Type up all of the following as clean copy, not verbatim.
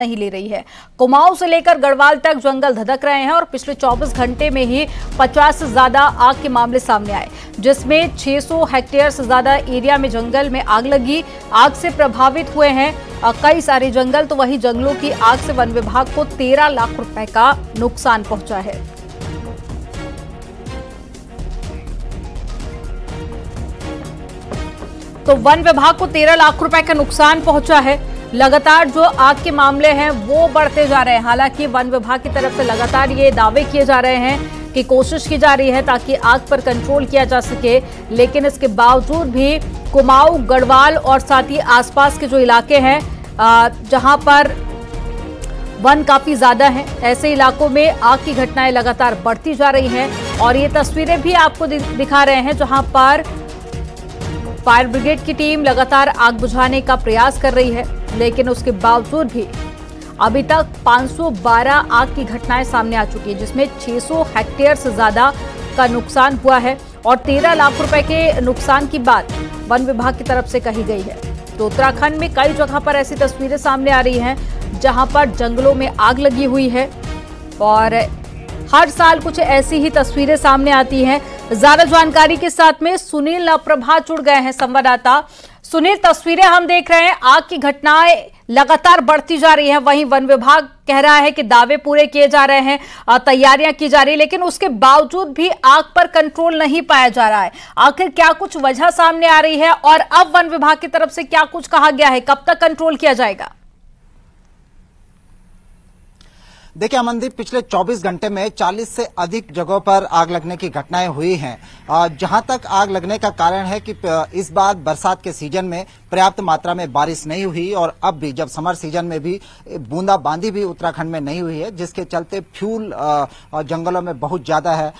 नहीं ले रही है। कुमाऊं से लेकर गढ़वाल तक जंगल धधक रहे हैं और पिछले 24 घंटे में ही 50 से ज्यादा आग के मामले सामने आए, जिसमें 600 हेक्टेयर से ज्यादा एरिया में जंगल में आग लगी। आग से प्रभावित हुए हैं कई सारे जंगल, तो वहीं जंगलों की आग से वन विभाग को 13 लाख रुपए का नुकसान पहुंचा है। तो वन विभाग को 13 लाख रुपए का नुकसान पहुंचा है। लगातार जो आग के मामले हैं वो बढ़ते जा रहे हैं। हालांकि वन विभाग की तरफ से लगातार ये दावे किए जा रहे हैं कि कोशिश की जा रही है ताकि आग पर कंट्रोल किया जा सके, लेकिन इसके बावजूद भी कुमाऊं, गढ़वाल और साथ ही आसपास के जो इलाके हैं जहां पर वन काफी ज्यादा है, ऐसे इलाकों में आग की घटनाएं लगातार बढ़ती जा रही हैं। और ये तस्वीरें भी आपको दिखा रहे हैं जहां पर फायर ब्रिगेड की टीम लगातार आग बुझाने का प्रयास कर रही है, लेकिन उसके बावजूद भी अभी तक 512 आग की घटनाएं सामने आ चुकी है, जिसमें 600 हेक्टेयर से ज्यादा का नुकसान हुआ है और 13 लाख रुपए के नुकसान की बात वन विभाग की तरफ से कही गई है। तो उत्तराखंड में कई जगह पर ऐसी तस्वीरें सामने आ रही हैं जहां पर जंगलों में आग लगी हुई है और हर साल कुछ ऐसी ही तस्वीरें सामने आती हैं। ज्यादा जानकारी के साथ में सुनील प्रभा जुड़ गए हैं, संवाददाता। सुनील, तस्वीरें हम देख रहे हैं, आग की घटनाएं लगातार बढ़ती जा रही हैं। वहीं वन विभाग कह रहा है कि दावे पूरे किए जा रहे हैं, तैयारियां की जा रही है, लेकिन उसके बावजूद भी आग पर कंट्रोल नहीं पाया जा रहा है। आखिर क्या कुछ वजह सामने आ रही है और अब वन विभाग की तरफ से क्या कुछ कहा गया है, कब तक कंट्रोल किया जाएगा? देखिए अमनदीप, पिछले 24 घंटे में 40 से अधिक जगहों पर आग लगने की घटनाएं हुई हैं। जहां तक आग लगने का कारण है कि इस बार बरसात के सीजन में पर्याप्त मात्रा में बारिश नहीं हुई और अब भी जब समर सीजन में भी बूंदाबांदी भी उत्तराखंड में नहीं हुई है, जिसके चलते फ्यूल जंगलों में बहुत ज्यादा है।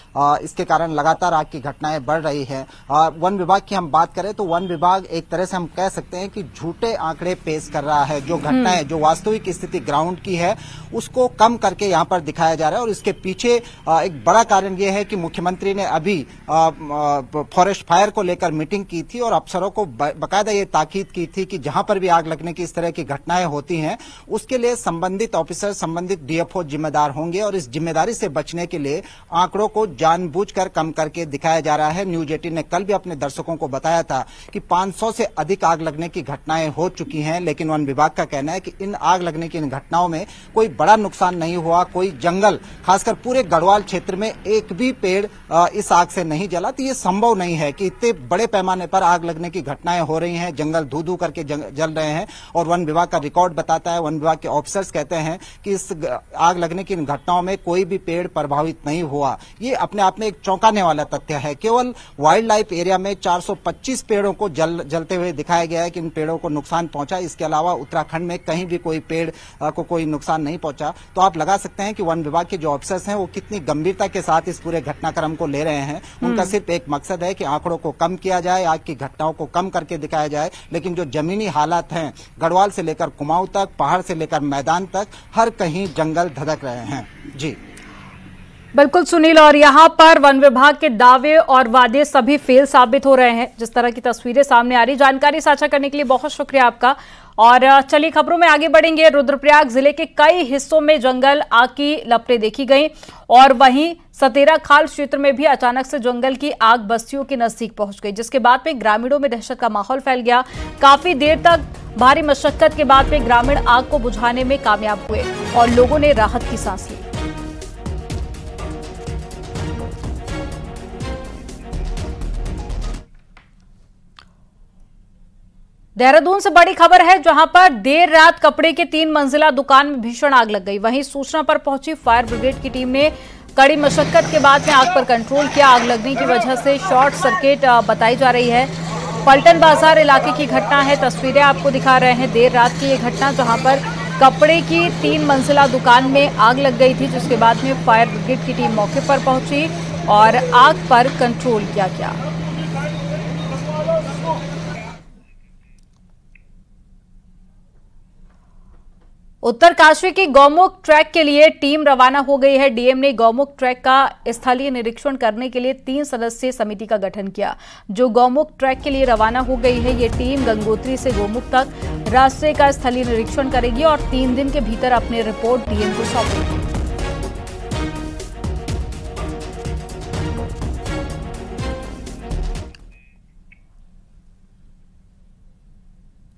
इसके कारण लगातार आग की घटनाएं बढ़ रही है। वन विभाग की हम बात करें तो वन विभाग एक तरह से हम कह सकते हैं कि झूठे आंकड़े पेश कर रहा है। जो घटनाएं, जो वास्तविक स्थिति ग्राउंड की है, उसको कम करके यहां पर दिखाया जा रहा है। और इसके पीछे एक बड़ा कारण यह है कि मुख्यमंत्री ने अभी फॉरेस्ट फायर को लेकर मीटिंग की थी और अफसरों को बाकायदा ये ताकीद की थी कि जहां पर भी आग लगने की इस तरह की घटनाएं होती हैं, उसके लिए संबंधित ऑफिसर, संबंधित डीएफओ जिम्मेदार होंगे और इस जिम्मेदारी से बचने के लिए आंकड़ों को जानबूझकर कम करके दिखाया जा रहा है। न्यूज 18 ने कल भी अपने दर्शकों को बताया था कि 500 से अधिक आग लगने की घटनाएं हो चुकी हैं, लेकिन वन विभाग का कहना है कि इन आग लगने की इन घटनाओं में कोई बड़ा नुकसान नहीं हुआ। कोई जंगल, खासकर पूरे गढ़वाल क्षेत्र में एक भी पेड़ इस आग से नहीं जला। तो ये संभव नहीं है कि इतने बड़े पैमाने पर आग लगने की घटनाएं हो रही हैं, जंगल धू धू करके जल रहे हैं। और वन विभाग का रिकॉर्ड बताता है, वन विभाग के ऑफिसर्स कहते हैं कि इस आग लगने की इन घटनाओं में कोई भी पेड़ प्रभावित नहीं हुआ। ये अपने आप में एक चौंकाने वाला तथ्य है। केवल वाइल्ड लाइफ एरिया में 425 पेड़ों को जलते हुए दिखाया गया है कि इन पेड़ों को नुकसान पहुंचा। इसके अलावा उत्तराखंड में कहीं भी कोई पेड़ को कोई नुकसान नहीं पहुंचा। तो आप लगा सकते हैं कि वन विभाग के जो ऑफिसर्स हैं वो कितनी गंभीरता के साथ इस पूरे घटनाक्रम को ले रहे हैं। उनका सिर्फ एक मकसद है कि आंकड़ों को कम किया जाए, आग की घटनाओं को कम करके दिखाया जाए, लेकिन जो जमीनी हालात हैं, गढ़वाल से लेकर कुमाऊं तक, पहाड़ से लेकर मैदान तक, हर कहीं जंगल धधक रहे हैं। जी बिल्कुल सुनील, और यहाँ पर वन विभाग के दावे और वादे सभी फेल साबित हो रहे हैं। जिस तरह की तस्वीरें सामने आ रही, जानकारी साझा करने के लिए बहुत शुक्रिया आपका। और चलिए खबरों में आगे बढ़ेंगे। रुद्रप्रयाग जिले के कई हिस्सों में जंगल आग की लपटें देखी गई और वहीं सतेरा खाल क्षेत्र में भी अचानक से जंगल की आग बस्तियों के नजदीक पहुंच गई, जिसके बाद में ग्रामीणों में दहशत का माहौल फैल गया। काफी देर तक भारी मशक्कत के बाद में ग्रामीण आग को बुझाने में कामयाब हुए और लोगों ने राहत की सांस ली। देहरादून से बड़ी खबर है, जहां पर देर रात कपड़े के 3 मंजिला दुकान में भीषण आग लग गई। वहीं सूचना पर पहुंची फायर ब्रिगेड की टीम ने कड़ी मशक्कत के बाद में आग पर कंट्रोल किया। आग लगने की वजह से शॉर्ट सर्किट बताई जा रही है। पलटन बाजार इलाके की घटना है, तस्वीरें आपको दिखा रहे हैं। देर रात की ये घटना जहां पर कपड़े की 3 मंजिला दुकान में आग लग गई थी, जिसके बाद में फायर ब्रिगेड की टीम मौके पर पहुंची और आग पर कंट्रोल किया गया। उत्तरकाशी की गौमुख ट्रैक के लिए टीम रवाना हो गई है। डीएम ने गौमुख ट्रैक का स्थलीय निरीक्षण करने के लिए 3 सदस्यीय समिति का गठन किया, जो गौमुख ट्रैक के लिए रवाना हो गई है। ये टीम गंगोत्री से गौमुख तक रास्ते का स्थलीय निरीक्षण करेगी और 3 दिन के भीतर अपनी रिपोर्ट डीएम को सौंपेगी।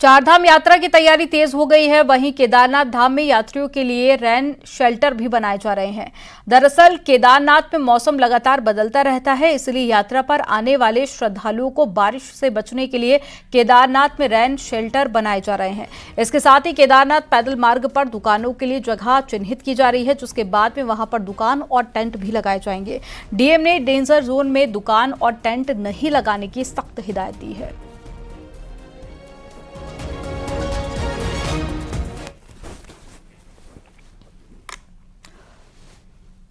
चारधाम यात्रा की तैयारी तेज हो गई है। वहीं केदारनाथ धाम में यात्रियों के लिए रेन शेल्टर भी बनाए जा रहे हैं। दरअसल केदारनाथ में मौसम लगातार बदलता रहता है, इसलिए यात्रा पर आने वाले श्रद्धालुओं को बारिश से बचने के लिए केदारनाथ में रेन शेल्टर बनाए जा रहे हैं। इसके साथ ही केदारनाथ पैदल मार्ग पर दुकानों के लिए जगह चिन्हित की जा रही है, जिसके बाद में वहां पर दुकान और टेंट भी लगाए जाएंगे। डीएम ने डेंजर जोन में दुकान और टेंट नहीं लगाने की सख्त हिदायत दी है।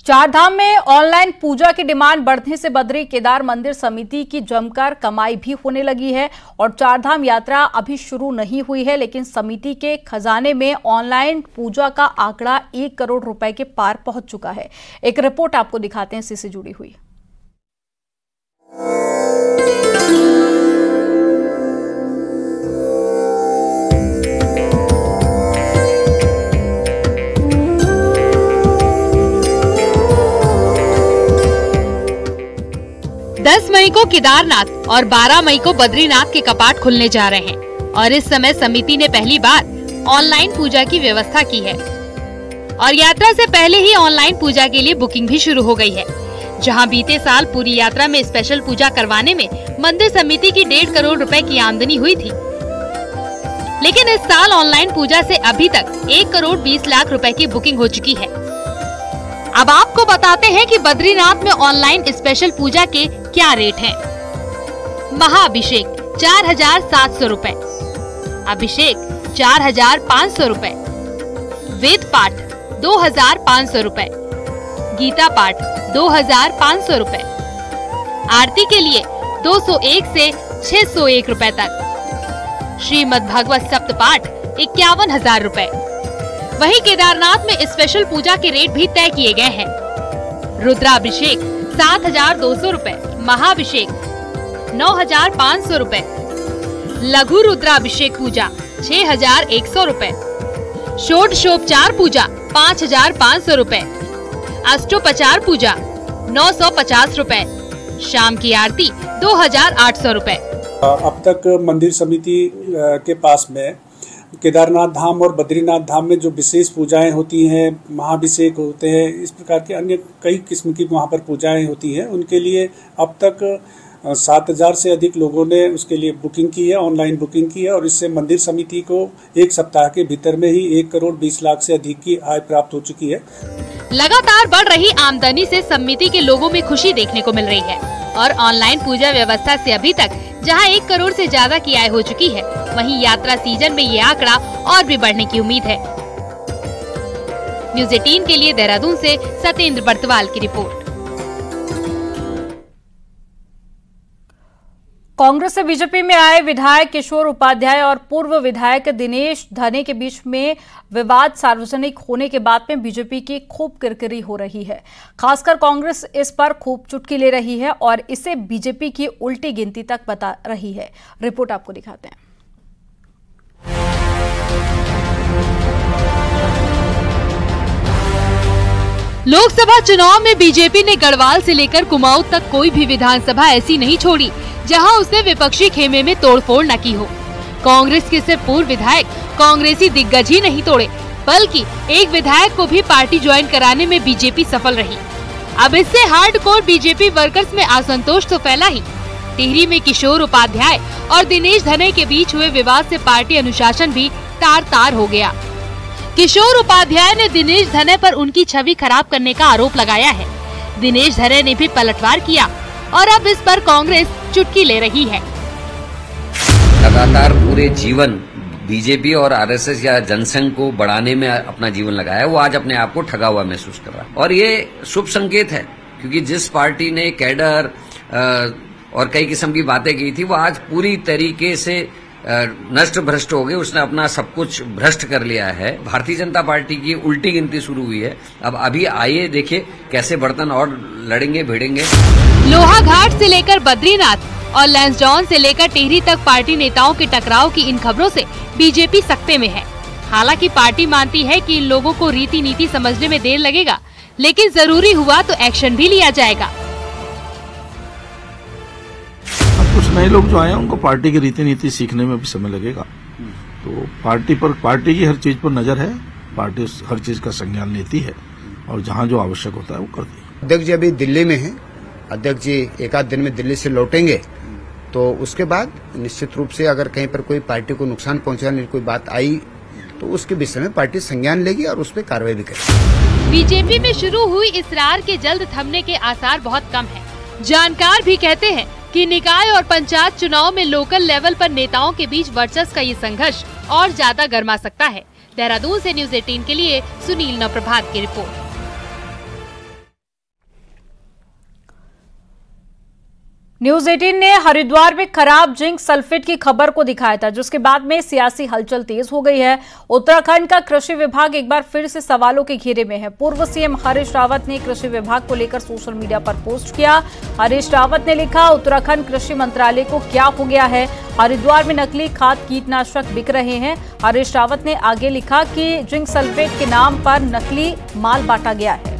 चारधाम में ऑनलाइन पूजा की डिमांड बढ़ने से बद्री केदार मंदिर समिति की जमकर कमाई भी होने लगी है। और चारधाम यात्रा अभी शुरू नहीं हुई है, लेकिन समिति के खजाने में ऑनलाइन पूजा का आंकड़ा 1 करोड़ रुपए के पार पहुंच चुका है। एक रिपोर्ट आपको दिखाते हैं, इसी से जुड़ी हुई। 10 मई को केदारनाथ और 12 मई को बद्रीनाथ के कपाट खुलने जा रहे हैं और इस समय समिति ने पहली बार ऑनलाइन पूजा की व्यवस्था की है और यात्रा से पहले ही ऑनलाइन पूजा के लिए बुकिंग भी शुरू हो गई है। जहां बीते साल पूरी यात्रा में स्पेशल पूजा करवाने में मंदिर समिति की 1.5 करोड़ रुपए की आमदनी हुई थी, लेकिन इस साल ऑनलाइन पूजा से अभी तक 1 करोड़ 20 लाख रुपए की बुकिंग हो चुकी है। अब आपको बताते हैं कि बद्रीनाथ में ऑनलाइन स्पेशल पूजा के क्या रेट हैं। महाअभिषेक 4,700 रुपए, अभिषेक 4,500 रुपए, वेद पाठ 2,500 रुपए, गीता पाठ 2,500 रुपए, आरती के लिए 201 से 601 रुपए तक, श्रीमद् भागवत सप्तपाठ 51,000 रुपए। वहीं केदारनाथ में स्पेशल पूजा के रेट भी तय किए गए हैं। रुद्राभिषेक 7,200 रुपए, महाअभिषेक 9,500 रुपए, लघु रुद्राभिषेक पूजा 6,100 रुपए, षोडशोपचार पूजा 5,500 रुपए, अष्टोपचार पूजा 950 रुपए, शाम की आरती 2,800 रुपए। अब तक मंदिर समिति के पास में केदारनाथ धाम और बद्रीनाथ धाम में जो विशेष पूजाएं होती हैं, महाअभिषेक होते हैं, इस प्रकार के अन्य कई किस्म की वहां पर पूजाएं होती हैं, उनके लिए अब तक 7,000 से अधिक लोगों ने उसके लिए बुकिंग की है, ऑनलाइन बुकिंग की है और इससे मंदिर समिति को 1 सप्ताह के भीतर में ही 1 करोड़ 20 लाख से अधिक की आय प्राप्त हो चुकी है। लगातार बढ़ रही आमदनी से समिति के लोगों में खुशी देखने को मिल रही है और ऑनलाइन पूजा व्यवस्था से अभी तक जहां 1 करोड़ से ज्यादा की आय हो चुकी है, वहीं यात्रा सीजन में ये आंकड़ा और भी बढ़ने की उम्मीद है। न्यूज़ 18 के लिए देहरादून से सत्येंद्र बर्तवाल की रिपोर्ट। कांग्रेस से बीजेपी में आए विधायक किशोर उपाध्याय और पूर्व विधायक दिनेश धने के बीच में विवाद सार्वजनिक होने के बाद में बीजेपी की खूब किरकिरी हो रही है। खासकर कांग्रेस इस पर खूब चुटकी ले रही है और इसे बीजेपी की उल्टी गिनती तक बता रही है। रिपोर्ट आपको दिखाते हैं। लोकसभा चुनाव में बीजेपी ने गढ़वाल से लेकर कुमाऊं तक कोई भी विधानसभा ऐसी नहीं छोड़ी जहां उसने विपक्षी खेमे में तोड़फोड़ न की हो। कांग्रेस के सिर्फ पूर्व विधायक कांग्रेसी दिग्गज ही नहीं तोड़े, बल्कि एक विधायक को भी पार्टी ज्वाइन कराने में बीजेपी सफल रही। अब इससे हार्डकोर बीजेपी वर्कर्स में असंतोष तो फैला ही। टिहरी में किशोर उपाध्याय और दिनेश धने के बीच हुए विवाद से पार्टी अनुशासन भी तार तार हो गया। किशोर उपाध्याय ने दिनेश धने पर उनकी छवि खराब करने का आरोप लगाया है। दिनेश धने ने भी पलटवार किया और अब इस पर कांग्रेस चुटकी ले रही है। लगातार पूरे जीवन बीजेपी और आरएसएस या जनसंघ को बढ़ाने में अपना जीवन लगाया, वो आज अपने आप को ठगा हुआ महसूस कर रहा है और ये शुभ संकेत है, क्योंकि जिस पार्टी ने कैडर और कई किस्म की बातें की थी, वो आज पूरी तरीके से नष्ट भ्रष्ट हो गए, उसने अपना सब कुछ भ्रष्ट कर लिया है। भारतीय जनता पार्टी की उल्टी गिनती शुरू हुई है। अब अभी आइए देखिए कैसे बर्तन और लड़ेंगे भिड़ेंगे। लोहाघाट से लेकर बद्रीनाथ और लैंसडाउन से लेकर टिहरी तक पार्टी नेताओं के टकराव की इन खबरों से बीजेपी सकते में है। हालांकि पार्टी मानती है कि इन लोगों को रीति नीति समझने में देर लगेगा, लेकिन जरूरी हुआ तो एक्शन भी लिया जाएगा। कुछ नए लोग जो आए हैं उनको पार्टी की रीति नीति सीखने में भी समय लगेगा। तो पार्टी की हर चीज पर नजर है, पार्टी हर चीज का संज्ञान लेती है और जहां जो आवश्यक होता है वो करती है। अध्यक्ष जी अभी दिल्ली में हैं। अध्यक्ष जी एक आध दिन में दिल्ली से लौटेंगे, तो उसके बाद निश्चित रूप से अगर कहीं पर कोई पार्टी को नुकसान पहुंचाने की कोई बात आई तो उसके विषय में पार्टी संज्ञान लेगी और उस पर कार्रवाई भी करेगी। बीजेपी में शुरू हुई इस रार के जल्द थमने के आसार बहुत कम हैं। जानकार भी कहते हैं कि निकाय और पंचायत चुनाव में लोकल लेवल पर नेताओं के बीच वर्चस्व का ये संघर्ष और ज्यादा गर्मा सकता है। देहरादून से न्यूज 18 के लिए सुनील नवप्रभात की रिपोर्ट। न्यूज 18 ने हरिद्वार में खराब जिंक सल्फेट की खबर को दिखाया था, जिसके बाद में सियासी हलचल तेज हो गई है। उत्तराखंड का कृषि विभाग एक बार फिर से सवालों के घेरे में है। पूर्व सीएम हरीश रावत ने कृषि विभाग को लेकर सोशल मीडिया पर पोस्ट किया। हरीश रावत ने लिखा, उत्तराखंड कृषि मंत्रालय को क्या हो गया है, हरिद्वार में नकली खाद कीटनाशक बिक रहे हैं। हरीश रावत ने आगे लिखा कि जिंक सल्फेट के नाम पर नकली माल बांटा गया है।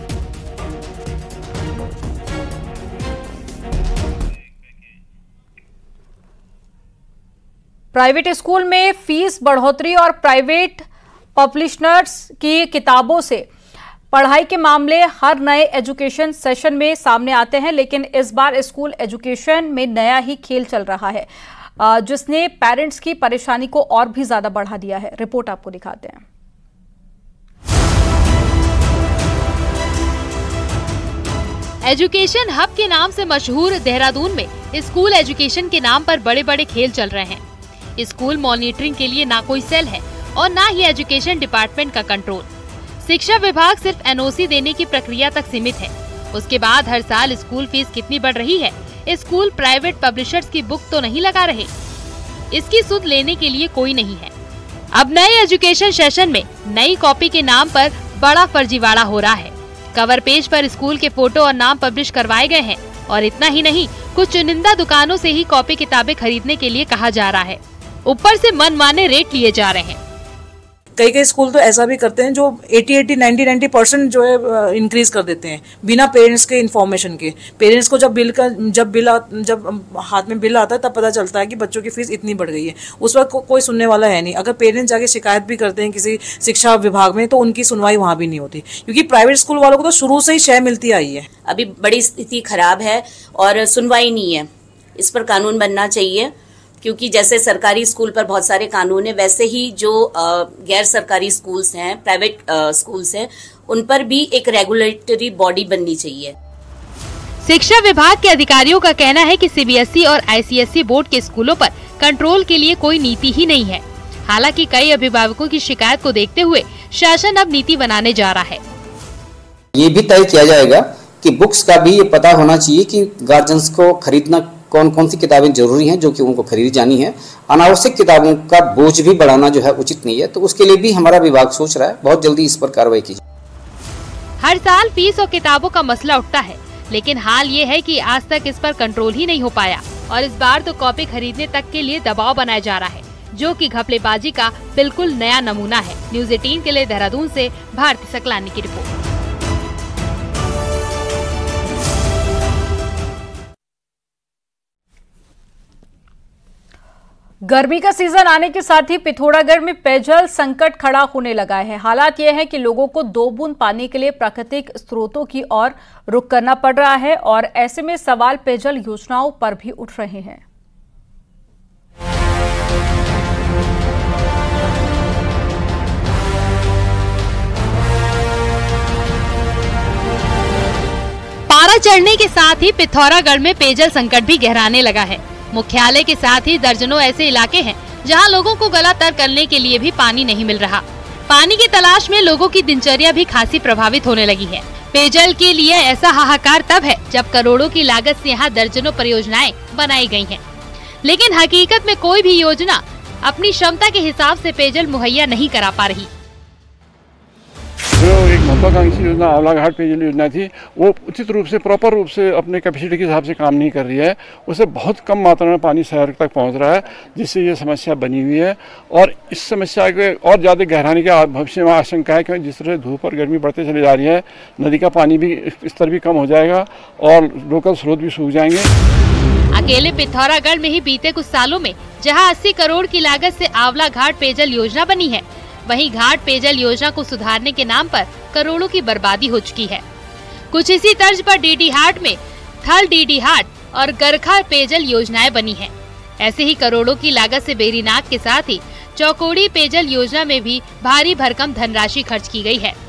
प्राइवेट स्कूल में फीस बढ़ोतरी और प्राइवेट पब्लिशर्स की किताबों से पढ़ाई के मामले हर नए एजुकेशन सेशन में सामने आते हैं, लेकिन इस बार स्कूल एजुकेशन में नया ही खेल चल रहा है, जिसने पेरेंट्स की परेशानी को और भी ज्यादा बढ़ा दिया है। रिपोर्ट आपको दिखाते हैं। एजुकेशन हब के नाम से मशहूर देहरादून में स्कूल एजुकेशन के नाम पर बड़े बड़े खेल चल रहे हैं। स्कूल मॉनिटरिंग के लिए ना कोई सेल है और ना ही एजुकेशन डिपार्टमेंट का कंट्रोल। शिक्षा विभाग सिर्फ एनओसी देने की प्रक्रिया तक सीमित है। उसके बाद हर साल स्कूल फीस कितनी बढ़ रही है, स्कूल प्राइवेट पब्लिशर्स की बुक तो नहीं लगा रहे, इसकी सुध लेने के लिए कोई नहीं है। अब नए एजुकेशन सेशन में नई कॉपी के नाम पर बड़ा फर्जीवाड़ा हो रहा है। कवर पेज पर स्कूल के फोटो और नाम पब्लिश करवाए गए हैं और इतना ही नहीं, कुछ चुनिंदा दुकानों से ही कॉपी किताबें खरीदने के लिए कहा जा रहा है। ऊपर से मनमाने रेट लिए जा रहे हैं। कई स्कूल तो ऐसा भी करते हैं जो 80-90% जो है इंक्रीज कर देते हैं बिना पेरेंट्स के इन्फॉर्मेशन के। पेरेंट्स को जब हाथ में बिल आता है तब पता चलता है कि बच्चों की फीस इतनी बढ़ गई है। उस वक्त कोई सुनने वाला है नहीं। अगर पेरेंट्स जाके शिकायत भी करते हैं किसी शिक्षा विभाग में तो उनकी सुनवाई वहाँ भी नहीं होती, क्योंकि प्राइवेट स्कूल वालों को तो शुरू से ही शय मिलती आई है। अभी बड़ी स्थिति खराब है और सुनवाई नहीं है। इस पर कानून बनना चाहिए, क्योंकि जैसे सरकारी स्कूल पर बहुत सारे कानून है, वैसे ही जो गैर सरकारी स्कूल्स हैं, प्राइवेट स्कूल्स हैं, उन पर भी एक रेगुलेटरी बॉडी बननी चाहिए। शिक्षा विभाग के अधिकारियों का कहना है कि सीबीएसई और आईसीएसई बोर्ड के स्कूलों पर कंट्रोल के लिए कोई नीति ही नहीं है। हालांकि कई अभिभावकों की शिकायत को देखते हुए शासन अब नीति बनाने जा रहा है। ये भी तय किया जाएगा कि बुक्स का भी ये पता होना चाहिए कि गार्जियंस को खरीदना कौन कौन सी किताबें जरूरी हैं जो कि उनको खरीदी जानी है। अनावश्यक किताबों का बोझ भी बढ़ाना जो है उचित नहीं है, तो उसके लिए भी हमारा विभाग सोच रहा है बहुत जल्दी इस पर कार्रवाई की जाए। हर साल फीस और किताबों का मसला उठता है, लेकिन हाल ये है कि आज तक इस पर कंट्रोल ही नहीं हो पाया और इस बार तो कॉपी खरीदने तक के लिए दबाव बनाया जा रहा है, जो कि घपलेबाजी का बिल्कुल नया नमूना है। न्यूज 18 के लिए देहरादून से भारती सकलानी की रिपोर्ट। गर्मी का सीजन आने के साथ ही पिथौरागढ़ में पेयजल संकट खड़ा होने लगा है। हालात यह है कि लोगों को 2 बूंद पानी के लिए प्राकृतिक स्रोतों की ओर रुख करना पड़ रहा है और ऐसे में सवाल पेयजल योजनाओं पर भी उठ रहे हैं। पारा चढ़ने के साथ ही पिथौरागढ़ में पेयजल संकट भी गहराने लगा है। मुख्यालय के साथ ही दर्जनों ऐसे इलाके हैं जहां लोगों को गला तर करने के लिए भी पानी नहीं मिल रहा। पानी की तलाश में लोगों की दिनचर्या भी खासी प्रभावित होने लगी है। पेयजल के लिए ऐसा हाहाकार तब है जब करोड़ों की लागत से यहाँ दर्जनों परियोजनाएं बनाई गई हैं, लेकिन हकीकत में कोई भी योजना अपनी क्षमता के हिसाब से पेयजल मुहैया नहीं करा पा रही। जो एक महत्वाकांक्षी योजना आंवला घाट पेयजल योजना थी, वो उचित रूप से प्रॉपर रूप से अपने कैपेसिटी के हिसाब से काम नहीं कर रही है। उससे बहुत कम मात्रा में पानी शहर तक पहुंच रहा है, जिससे ये समस्या बनी हुई है। और इस समस्या के और ज़्यादा गहराने की भविष्य में आशंका है, क्योंकि जिस तरह धूप और गर्मी बढ़ते चली जा रही है, नदी का पानी भी स्तर भी कम हो जाएगा और लोकल स्रोत भी सूख जाएंगे। अकेले पिथौरागढ़ में ही बीते कुछ सालों में जहां 80 करोड़ की लागत से आंवला घाट पेयजल योजना बनी है, वहीं घाट पेयजल योजना को सुधारने के नाम पर करोड़ों की बर्बादी हो चुकी है। कुछ इसी तर्ज पर डीडी हाट में थल डीडी हाट और गरखा पेयजल योजनाएं बनी हैं। ऐसे ही करोड़ों की लागत से बेरीनाग के साथ ही चौकोड़ी पेयजल योजना में भी भारी भरकम धनराशि खर्च की गई है।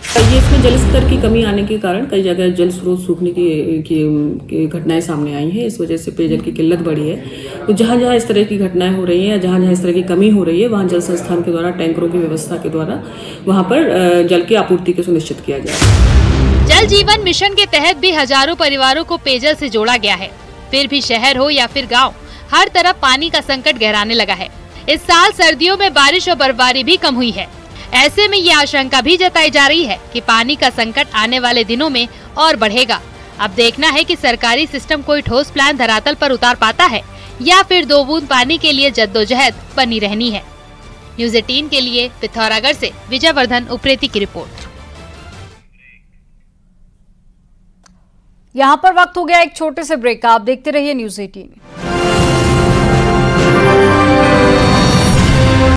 ये इसमें जल स्तर की कमी आने के कारण कई जगह जल स्रोत सूखने की घटनाएं सामने आई हैं। इस वजह से पेयजल की किल्लत बढ़ी है। तो जहाँ जहाँ इस तरह की घटनाएं हो रही हैं या जहाँ जहाँ इस तरह की कमी हो रही है, वहाँ जल संस्थान के द्वारा टैंकरों की व्यवस्था के द्वारा वहाँ पर जल की आपूर्ति को सुनिश्चित किया जाए। जल जीवन मिशन के तहत भी हजारों परिवारों को पेयजल से जोड़ा गया है। फिर भी शहर हो या फिर गाँव, हर तरफ पानी का संकट गहराने लगा है। इस साल सर्दियों में बारिश और बर्फबारी भी कम हुई है। ऐसे में ये आशंका भी जताई जा रही है कि पानी का संकट आने वाले दिनों में और बढ़ेगा। अब देखना है कि सरकारी सिस्टम कोई ठोस प्लान धरातल पर उतार पाता है या फिर 2 बूंद पानी के लिए जद्दोजहद बनी रहनी है। न्यूज़ 18 के लिए पिथौरागढ़ से विजयवर्धन उप्रेती की रिपोर्ट। यहाँ पर वक्त हो गया एक छोटे से ब्रेक का। आप देखते रहिए न्यूज़ 18।